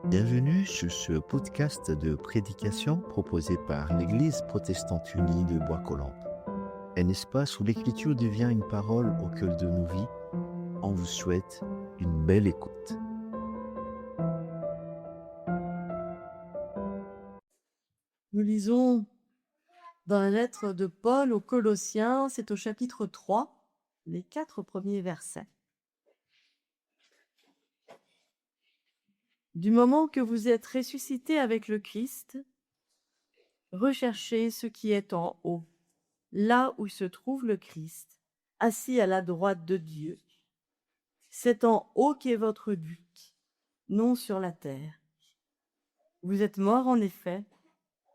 Bienvenue sur ce podcast de prédication proposé par l'Église protestante unie de Bois-Colombes. Un espace où l'écriture devient une parole au cœur de nos vies. On vous souhaite une belle écoute. Nous lisons dans la lettre de Paul aux Colossiens, c'est au chapitre 3, les 4 premiers versets. Du moment que vous êtes ressuscités avec le Christ, recherchez ce qui est en haut, là où se trouve le Christ, assis à la droite de Dieu. C'est en haut qu'est votre but, non sur la terre. Vous êtes morts en effet,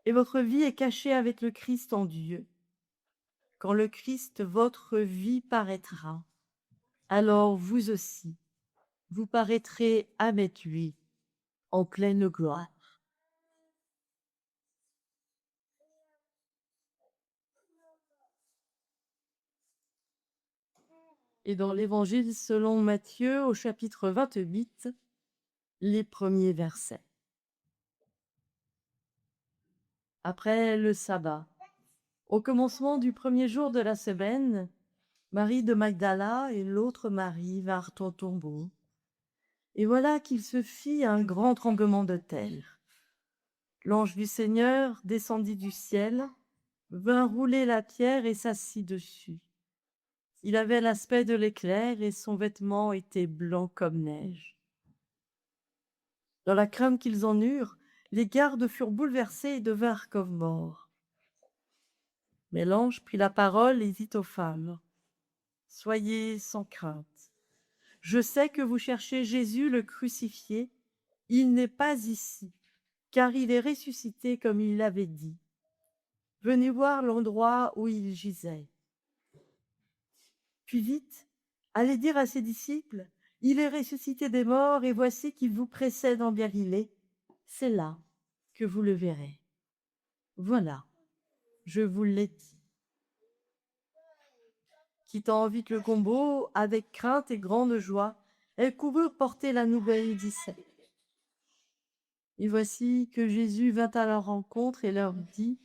et votre vie est cachée avec le Christ en Dieu. Quand le Christ, votre vie, paraîtra, alors vous aussi, vous paraîtrez avec lui en pleine gloire. Et dans l'Évangile selon Matthieu, au chapitre 28, les premiers versets. Après le sabbat, au commencement du premier jour de la semaine, Marie de Magdala et l'autre Marie vinrent au tombeau. Et voilà qu'il se fit un grand tremblement de terre. L'ange du Seigneur descendit du ciel, vint rouler la pierre et s'assit dessus. Il avait l'aspect de l'éclair et son vêtement était blanc comme neige. Dans la crainte qu'ils en eurent, les gardes furent bouleversés et devinrent comme morts. Mais l'ange prit la parole et dit aux femmes, « Soyez sans crainte. Je sais que vous cherchez Jésus le crucifié. Il n'est pas ici, car il est ressuscité comme il l'avait dit. Venez voir l'endroit où il gisait. Puis vite, allez dire à ses disciples, il est ressuscité des morts et voici qu'il vous précède en Galilée. C'est là que vous le verrez. Voilà, je vous l'ai dit. » Quittant vite le tombeau, avec crainte et grande joie, elles coururent porter la nouvelle d'Issée. Et voici que Jésus vint à leur rencontre et leur dit,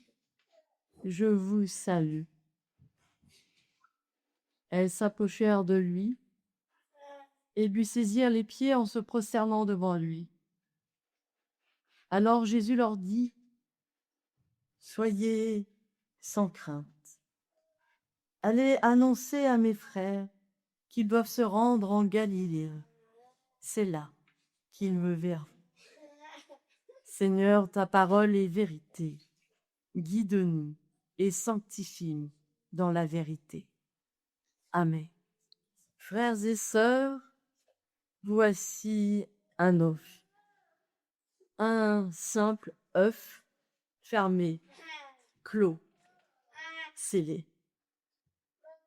« Je vous salue. » Elles s'approchèrent de lui et lui saisirent les pieds en se prosternant devant lui. Alors Jésus leur dit, « Soyez sans crainte. Allez annoncer à mes frères qu'ils doivent se rendre en Galilée. C'est là qu'ils me verront. Seigneur, ta parole est vérité. Guide-nous et sanctifie-nous dans la vérité. Amen. Frères et sœurs, voici un œuf. Un simple œuf fermé, clos, scellé.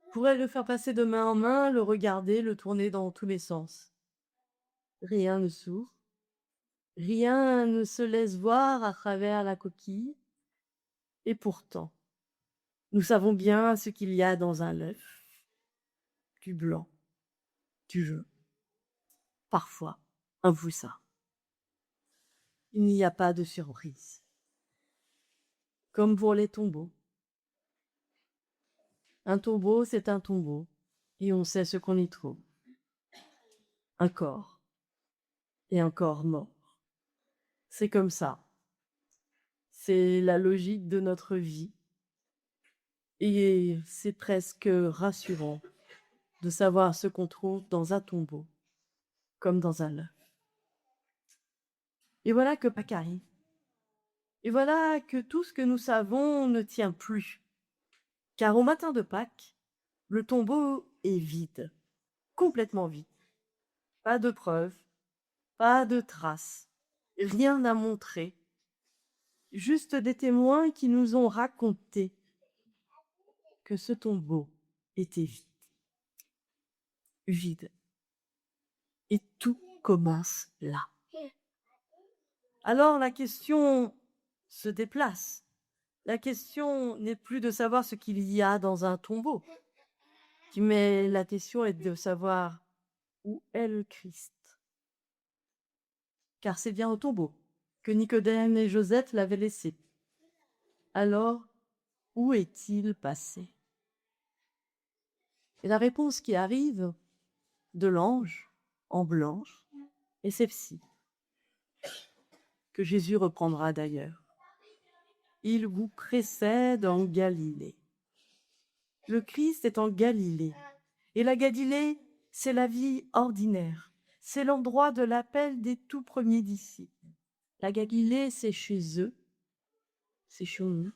On pourrait le faire passer de main en main, le regarder, le tourner dans tous les sens. Rien ne s'ouvre, rien ne se laisse voir à travers la coquille. Et pourtant, nous savons bien ce qu'il y a dans un œuf. Du blanc, du jaune, parfois un poussin. Il n'y a pas de surprise. Comme pour les tombeaux. Un tombeau, c'est un tombeau, et on sait ce qu'on y trouve. Un corps, et un corps mort. C'est comme ça. C'est la logique de notre vie. Et c'est presque rassurant de savoir ce qu'on trouve dans un tombeau, comme dans un œuf. Et voilà que Pâques arrive. Et voilà que tout ce que nous savons ne tient plus. Car au matin de Pâques, le tombeau est vide, complètement vide. Pas de preuves, pas de traces, rien à montrer. Juste des témoins qui nous ont raconté que ce tombeau était vide. Vide. Et tout commence là. Alors la question se déplace. La question n'est plus de savoir ce qu'il y a dans un tombeau, mais la question est de savoir où est le Christ. car c'est bien au tombeau que Nicodème et Joseph l'avaient laissé. Alors, où est-il passé? Et la réponse qui arrive de l'ange en blanche est celle-ci, que Jésus reprendra d'ailleurs. Il vous précède en Galilée. Le Christ est en Galilée. Et la Galilée, c'est la vie ordinaire. C'est l'endroit de l'appel des tout premiers disciples. La Galilée, c'est chez eux, c'est chez nous.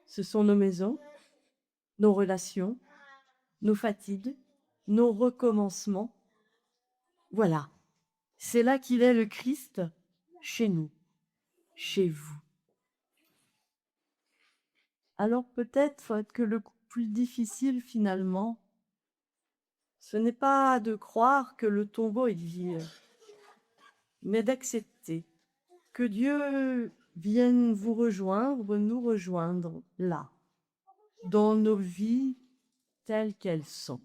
Ce sont nos maisons, nos relations, nos fatigues, nos recommencements. Voilà, c'est là qu'il est le Christ, chez nous, chez vous. Alors peut-être que le plus difficile finalement, ce n'est pas de croire que le tombeau est vide, mais d'accepter que Dieu vienne vous rejoindre, nous rejoindre là, dans nos vies telles qu'elles sont.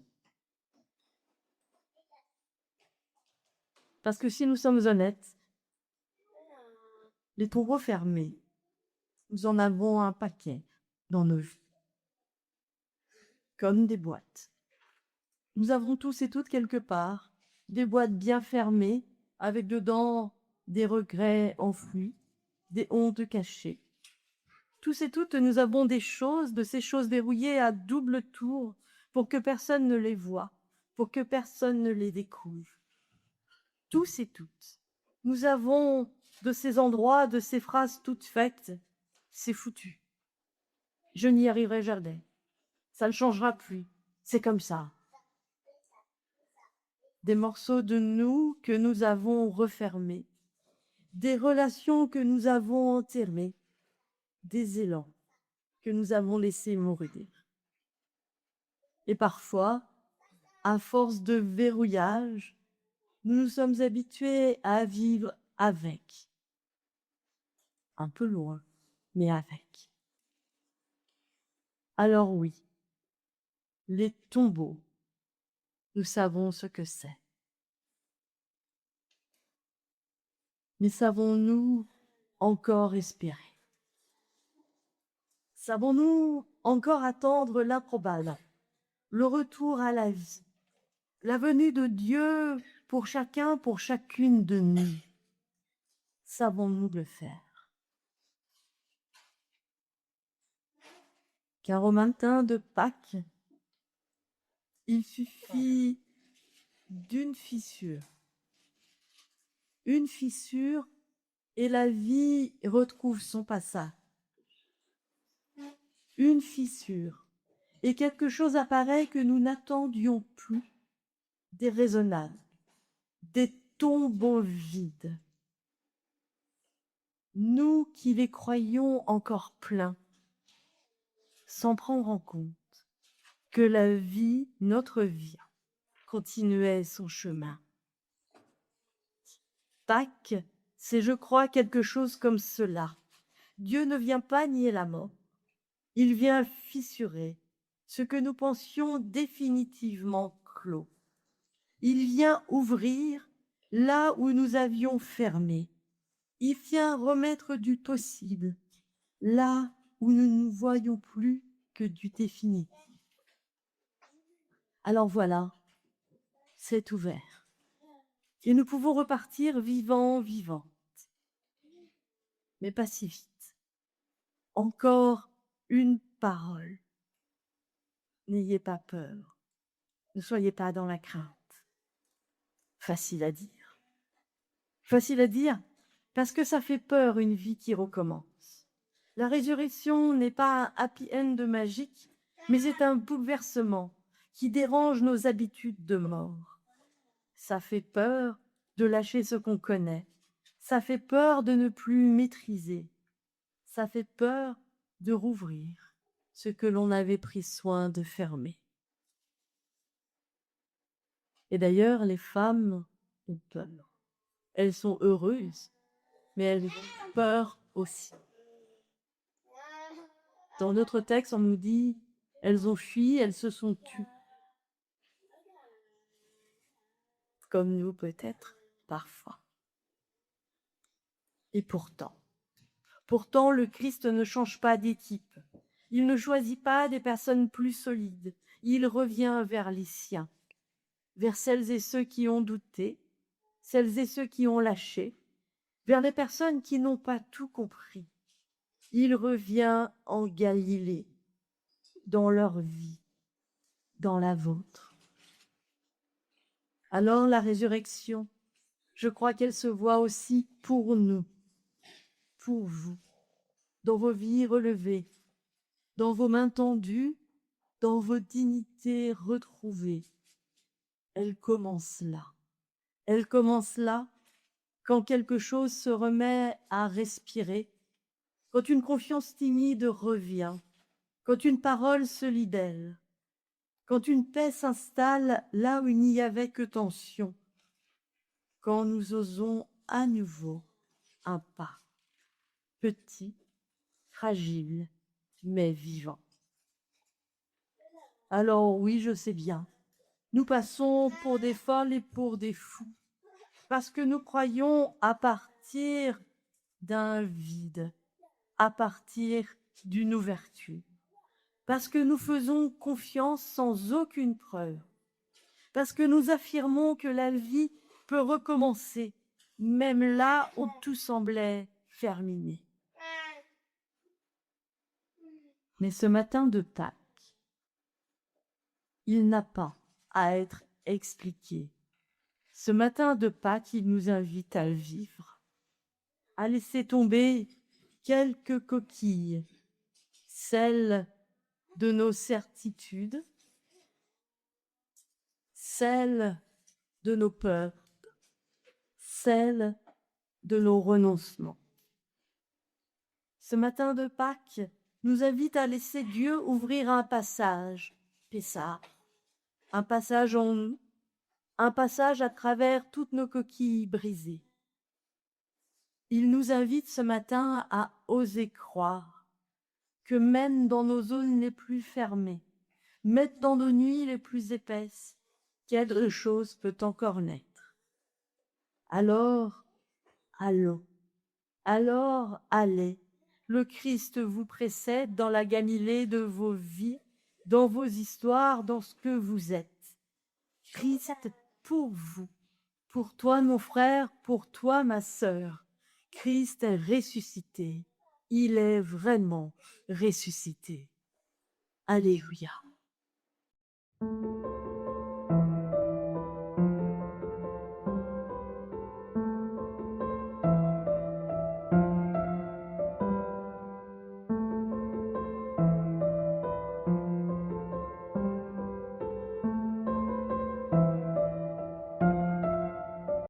Parce que si nous sommes honnêtes, les tombeaux fermés, nous en avons un paquet dans nos vies, comme des boîtes. Nous avons tous et toutes quelque part des boîtes bien fermées, avec dedans des regrets enfouis, des hontes cachées. Tous et toutes, nous avons des choses, de ces choses verrouillées à double tour, pour que personne ne les voie, pour que personne ne les découvre. Tous et toutes, nous avons de ces endroits, de ces phrases toutes faites, c'est foutu. Je n'y arriverai jamais. Ça ne changera plus. C'est comme ça. Des morceaux de nous que nous avons refermés, des relations que nous avons enterrées, des élans que nous avons laissés mourir. Et parfois, à force de verrouillage, nous nous sommes habitués à vivre avec. Un peu loin, mais avec. Alors oui, les tombeaux, nous savons ce que c'est. Mais savons-nous encore espérer? Savons-nous encore attendre l'improbable, le retour à la vie, la venue de Dieu pour chacun, pour chacune de nous? Savons-nous le faire? Car au matin de Pâques, il suffit d'une fissure. Une fissure et la vie retrouve son passage. Une fissure et quelque chose apparaît que nous n'attendions plus, déraisonnable, des tombeaux vides. Nous qui les croyions encore pleins, sans prendre en compte que la vie, notre vie, continuait son chemin. Pâques, c'est, je crois, quelque chose comme cela. Dieu ne vient pas nier la mort. Il vient fissurer ce que nous pensions définitivement clos. Il vient ouvrir là où nous avions fermé. Il vient remettre du possible là où nous ne voyons plus que du définitif. Alors voilà, c'est ouvert. Et nous pouvons repartir vivants, vivantes. Mais pas si vite. Encore une parole. N'ayez pas peur. Ne soyez pas dans la crainte. Facile à dire. Facile à dire parce que ça fait peur une vie qui recommence. La résurrection n'est pas un happy end magique, mais c'est un bouleversement qui dérange nos habitudes de mort. Ça fait peur de lâcher ce qu'on connaît. Ça fait peur de ne plus maîtriser. Ça fait peur de rouvrir ce que l'on avait pris soin de fermer. Et d'ailleurs, les femmes ont peur. Elles sont heureuses, mais elles ont peur aussi. Dans notre texte, on nous dit, elles ont fui, elles se sont tues. Comme nous peut-être. parfois. Et pourtant, le Christ ne change pas d'équipe. Il ne choisit pas des personnes plus solides. Il revient vers les siens, vers celles et ceux qui ont douté, celles et ceux qui ont lâché, vers les personnes qui n'ont pas tout compris. Il revient en Galilée, dans leur vie, dans la vôtre. Alors la résurrection, je crois qu'elle se voit aussi pour nous, pour vous, dans vos vies relevées, dans vos mains tendues, dans vos dignités retrouvées. Elle commence là. Elle commence là, quand quelque chose se remet à respirer, quand une confiance timide revient, quand une parole se libère, quand une paix s'installe là où il n'y avait que tension, quand nous osons à nouveau un pas, petit, fragile, mais vivant. Alors oui, je sais bien, nous passons pour des folles et pour des fous, parce que nous croyons à partir d'un vide, à partir d'une ouverture, parce que nous faisons confiance sans aucune preuve, parce que nous affirmons que la vie peut recommencer, même là où tout semblait terminé. Mais ce matin de Pâques, il n'a pas à être expliqué. Ce matin de Pâques, il nous invite à le vivre, à laisser tomber quelques coquilles, celles de nos certitudes, celles de nos peurs, celles de nos renoncements. Ce matin de Pâques nous invite à laisser Dieu ouvrir un passage, Pessah, un passage en nous, un passage à travers toutes nos coquilles brisées. Il nous invite ce matin à oser croire que même dans nos zones les plus fermées, même dans nos nuits les plus épaisses, quelque chose peut encore naître. Alors, allons, alors allez. Le Christ vous précède dans la Galilée de vos vies, dans vos histoires, dans ce que vous êtes. Christ pour vous, pour toi mon frère, pour toi ma sœur. Christ est ressuscité. Il est vraiment ressuscité. Alléluia.